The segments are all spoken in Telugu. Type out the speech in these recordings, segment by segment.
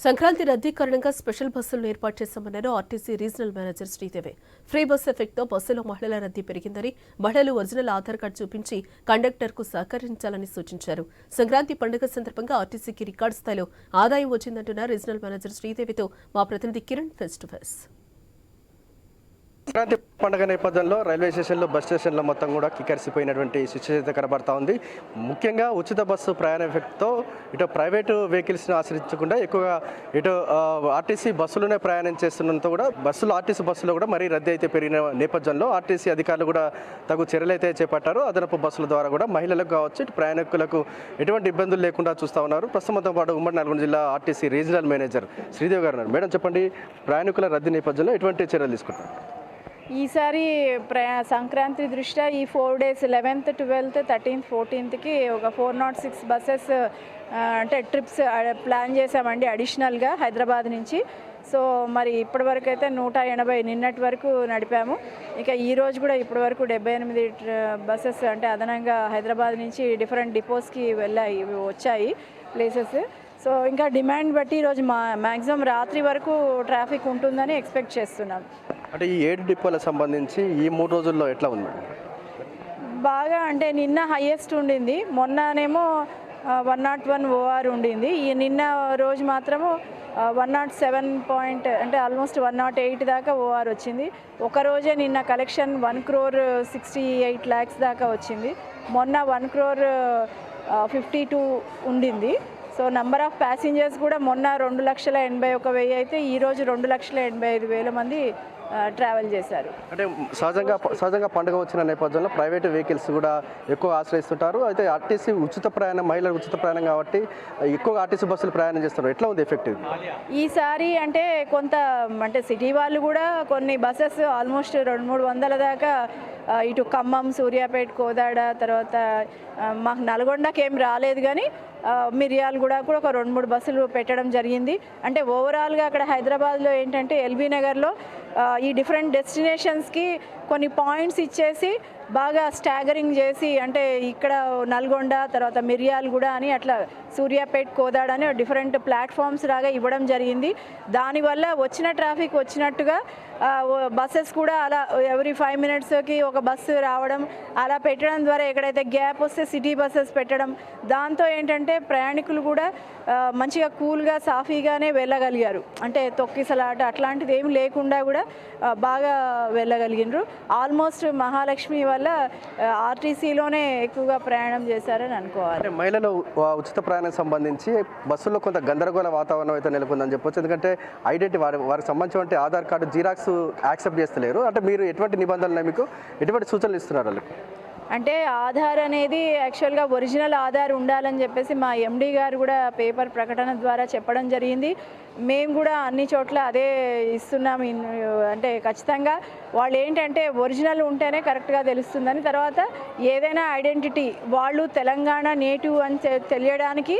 సంక్రాంతి రద్దీ కారణంగా స్పెషల్ బస్సులను ఏర్పాటు చేశామన్నారు RTC regional manager Sridevi. Free bus ఎఫెక్ట్తో బస్సులో మహిళల రద్దీ పెరిగిందని, మహిళలు ఒరిజినల్ ఆధార్ కార్డు చూపించి కండక్టర్కు సహకరించాలని సూచించారు. సంక్రాంతి పండుగ సందర్భంగా ఆర్టీసీకి రికార్డు స్థాయిలో ఆదాయం వచ్చిందంటున్న రీజనల్ మేనేజర్ శ్రీదేవితో మా ప్రతినిధి Kiran face to face. Sankranti పండుగ నేపథ్యంలో రైల్వే స్టేషన్లో బస్ స్టేషన్లో మొత్తం కూడా కిక్కరిసిపోయినటువంటి సిచ్యువేషన్ కనబడతా ఉంది. ముఖ్యంగా ఉచిత బస్సు ప్రయాణ ఎఫెక్ట్తో ఇటు ప్రైవేటు వెహికల్స్ని ఆశ్రయించకుండా ఎక్కువగా ఇటు ఆర్టీసీ బస్సులోనే ప్రయాణం చేస్తున్నంత కూడా ఆర్టీసీ బస్సులో కూడా మరీ రద్దీ అయితే పెరిగిన నేపథ్యంలో ఆర్టీసీ అధికారులు కూడా తగు చర్యలు అయితే చేపట్టారు. అదనపు బస్సుల ద్వారా కూడా మహిళలకు కావచ్చు ఇటు ప్రయాణికులకు ఎటువంటి ఇబ్బందులు లేకుండా చూస్తూ ఉన్నారు. ప్రస్తుతంతో పాటు ఉమ్మడి నల్గొండ జిల్లా ఆర్టీసీ రీజనల్ మేనేజర్ శ్రీదేవి గారు ఉన్నారు. మేడం చెప్పండి, ప్రయాణికుల రద్దీ నేపథ్యంలో ఎటువంటి చర్యలు తీసుకుంటారు? ఈసారి సంక్రాంతి దృష్ట్యా ఈ 4 days 11th, 12th, 13th, 14th ఒక 406 బస్సెస్ అంటే ట్రిప్స్ ప్లాన్ చేసామండి అడిషనల్గా హైదరాబాద్ నుంచి. సో మరి ఇప్పటివరకు అయితే 180 నిన్నటి వరకు నడిపాము. ఇక ఈరోజు కూడా ఇప్పటి వరకు 78 బస్సెస్ అంటే అదనంగా హైదరాబాద్ నుంచి డిఫరెంట్ డిపోస్కి వచ్చాయి ప్లేసెస్. సో ఇంకా డిమాండ్ బట్టి ఈరోజు మ్యాక్సిమం రాత్రి వరకు ట్రాఫిక్ ఉంటుందని ఎక్స్పెక్ట్ చేస్తున్నాం. అంటే ఈ 7 డిపోలకు సంబంధించి ఈ 3 రోజుల్లో ఎట్లా ఉంది? బాగా అంటే నిన్న హైయెస్ట్ ఉండింది, మొన్ననేమో 101 OR ఉండింది. ఈ నిన్న రోజు మాత్రము 107 అంటే ఆల్మోస్ట్ 108 దాకా OR వచ్చింది. ఒకరోజే నిన్న కలెక్షన్ 1,68,00,000 దాకా వచ్చింది. మొన్న 1,52,00,000 ఉండింది. సో నంబర్ ఆఫ్ ప్యాసింజర్స్ కూడా మొన్న 2,81,000 అయితే ఈరోజు 2,85,000 మంది ట్రావెల్ చేశారు. అంటే సహజంగా పండుగ వచ్చిన నేపథ్యంలో ప్రైవేట్ వెహికల్స్ కూడా ఎక్కువ ఆశ్రయిస్తుంటారు. అయితే ఆర్టీసీ ఉచిత ప్రయాణం, మహిళలకు ఉచిత ప్రయాణం కాబట్టి ఎక్కువగా ఆర్టీసీ బస్సులు ప్రయాణం చేస్తారు. ఎట్లా ఉంది ఎఫెక్టివ్ ఈసారి? అంటే కొంత అంటే సిటీ వాళ్ళు కూడా కొన్ని బస్సెస్ ఆల్మోస్ట్ 200-300 దాకా ఇటు ఖమ్మం, సూర్యాపేట, కోదాడ, తర్వాత మాకు నల్గొండకి ఏం రాలేదు కానీ మిర్యాలు కూడా ఒక 2-3 బస్సులు పెట్టడం జరిగింది. అంటే ఓవరాల్గా అక్కడ హైదరాబాద్లో ఏంటంటే ఎల్బీ నగర్లో ఈ డిఫరెంట్ డెస్టినేషన్స్కి కొన్ని పాయింట్స్ ఇచ్చేసి బాగా స్టాగరింగ్ చేసి, అంటే ఇక్కడ నల్గొండ, తర్వాత మిర్యాలగూడ అని అట్లా సూర్యాపేట, కోదాడ అని డిఫరెంట్ ప్లాట్ఫామ్స్ లాగా ఇవ్వడం జరిగింది. దానివల్ల వచ్చిన ట్రాఫిక్ వచ్చినట్టుగా బస్సెస్ కూడా అలా ఎవ్రీ 5 minutesకి ఒక బస్సు రావడం అలా పెట్టడం ద్వారా ఎక్కడైతే గ్యాప్ వస్తే సిటీ బస్సెస్ పెట్టడం, దాంతో ఏంటంటే ప్రయాణికులు కూడా మంచిగా కూల్గా సాఫీగానే వెళ్ళగలిగారు. అంటే తొక్కిసలాట అట్లాంటిది ఏమి లేకుండా కూడా బాగా వెళ్ళగలిగినారు. ఆల్మోస్ట్ మహాలక్ష్మి వల్ల ఆర్టీసీలోనే ఎక్కువగా ప్రయాణం చేశారని అనుకోవాలి. మహిళలు ఉచిత ప్రయాణం సంబంధించి బస్సులో కొంత గందరగోళ వాతావరణం అయితే నెలకొందని చెప్పొచ్చు. ఎందుకంటే ఐడెంటిటీ వారికి సంబంధించిన ఆధార్ కార్డు జిరాక్స్ యాక్సెప్ట్ చేస్తలేరు. అంటే మీరు ఎటువంటి నిబంధనలు, మీకు ఎటువంటి సూచనలు ఇస్తున్నారు వాళ్ళకి? అంటే ఆధార్ అనేది యాక్చువల్గా ఒరిజినల్ ఆధార్ ఉండాలని చెప్పేసి మా ఎండీ గారు కూడా పేపర్ ప్రకటన ద్వారా చెప్పడం జరిగింది. మేము కూడా అన్ని చోట్ల అదే ఇస్తున్నాం. అంటే ఖచ్చితంగా వాళ్ళు ఏంటంటే ఒరిజినల్ ఉంటేనే కరెక్ట్గా తెలుస్తుందని, తర్వాత ఏదైనా ఐడెంటిటీ వాళ్ళు తెలంగాణ నేటివ్ అని తెలియడానికి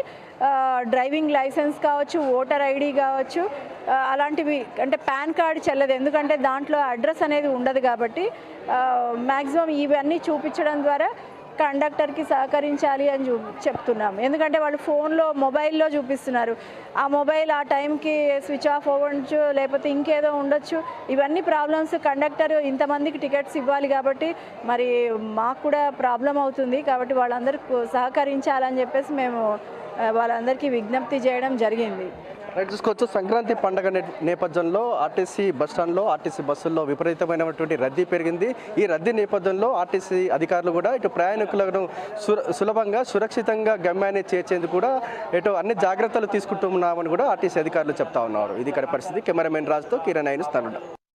డ్రైవింగ్ లైసెన్స్ కావచ్చు, ఓటర్ ఐడి కావచ్చు, అలాంటివి అంటే పాన్ కార్డు చెల్లదు. ఎందుకంటే దాంట్లో అడ్రస్ అనేది ఉండదు కాబట్టి మ్యాక్సిమం ఇవన్నీ చూపించడం ద్వారా కండక్టర్కి సహకరించాలి అని చెప్తున్నాం. ఎందుకంటే వాళ్ళు ఫోన్లో, మొబైల్లో చూపిస్తున్నారు. ఆ మొబైల్ ఆ టైంకి స్విచ్ ఆఫ్ అవ్వచ్చు, లేకపోతే ఇంకేదో ఉండొచ్చు. ఇవన్నీ ప్రాబ్లమ్స్. కండక్టర్ ఇంతమందికి టికెట్స్ ఇవ్వాలి కాబట్టి మరి మాకు కూడా ప్రాబ్లం అవుతుంది. కాబట్టి వాళ్ళందరికీ సహకరించాలని చెప్పేసి మేము వాళ్ళందరికీ విజ్ఞప్తి చేయడం జరిగింది. చూసుకోవచ్చు, సంక్రాంతి పండుగ నేపథ్యంలో ఆర్టీసీ బస్టాండ్లో ఆర్టీసీ బస్సుల్లో విపరీతమైనటువంటి రద్దీ పెరిగింది. ఈ రద్దీ నేపథ్యంలో ఆర్టీసీ అధికారులు కూడా ఇటు ప్రయాణికులను సులభంగా సురక్షితంగా గమ్యాన్ని చేర్చేందుకు కూడా ఇటు అన్ని జాగ్రత్తలు తీసుకుంటున్నామని కూడా ఆర్టీసీ అధికారులు చెప్తా ఉన్నారు. ఇది ఇక్కడ పరిస్థితి. కెమెరామెన్ రాజుతో కిరణ్, 9 News.